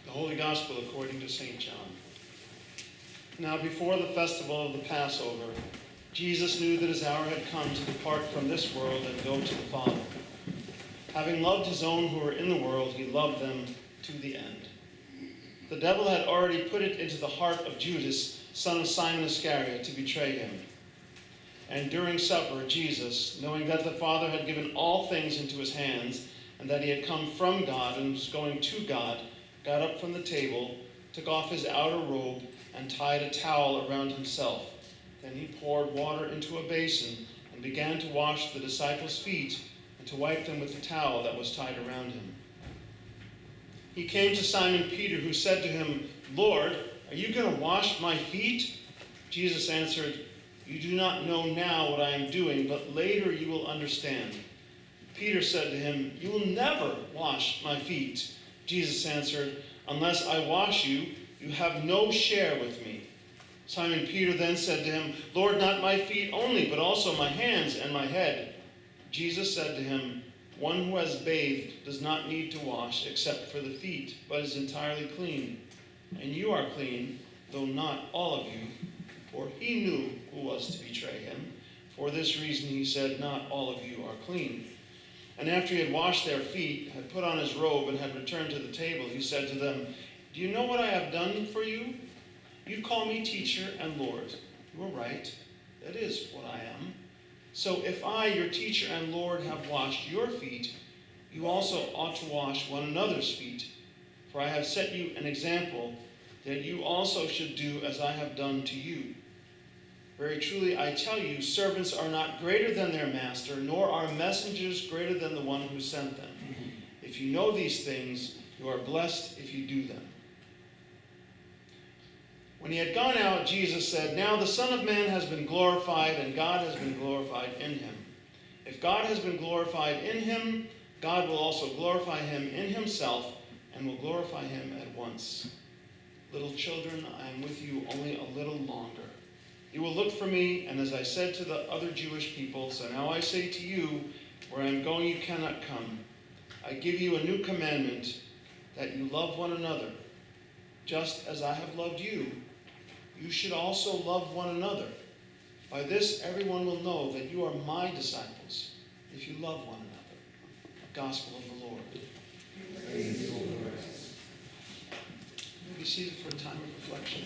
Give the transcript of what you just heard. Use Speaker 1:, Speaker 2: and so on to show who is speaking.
Speaker 1: The Holy Gospel according to St. John. Now before the festival of the Passover, Jesus knew that his hour had come to depart from this world and go to the Father. Having loved his own who were in the world, he loved them to the end. The devil had already put it into the heart of Judas, son of Simon Iscariot, to betray him. And during supper, Jesus, knowing that the Father had given all things into his hands, and that he had come from God and was going to God, got up from the table, took off his outer robe, and tied a towel around himself. Then he poured water into a basin and began to wash the disciples' feet and to wipe them with the towel that was tied around him. He came to Simon Peter, who said to him, "Lord, are you going to wash my feet?" Jesus answered, "You do not know now what I am doing, but later you will understand." Peter said to him, "You will never wash my feet." Jesus answered, "Unless I wash you, you have no share with me." Simon Peter then said to him, "Lord, not my feet only, but also my hands and my head." Jesus said to him, "One who has bathed does not need to wash except for the feet, but is entirely clean. And you are clean, though not all of you." For he knew who was to betray him. For this reason he said, "Not all of you are clean." And after he had washed their feet, had put on his robe, and had returned to the table, he said to them, "Do you know what I have done for you? You call me teacher and Lord. You are right. That is what I am. So if I, your teacher and Lord, have washed your feet, you also ought to wash one another's feet. For I have set you an example that you also should do as I have done to you. Very truly, I tell you, servants are not greater than their master, nor are messengers greater than the one who sent them. If you know these things, you are blessed if you do them." When he had gone out, Jesus said, "Now the Son of Man has been glorified, and God has been glorified in him. If God has been glorified in him, God will also glorify him in himself, and will glorify him at once. Little children, I am with you only a little longer. You will look for me, and as I said to the other Jewish people, so now I say to you, where I am going you cannot come. I give you a new commandment, that you love one another. Just as I have loved you, you should also love one another. By this everyone will know that you are my disciples, if you love one another." The Gospel of the Lord.
Speaker 2: Praise the Lord.
Speaker 1: Be seated for a time of reflection.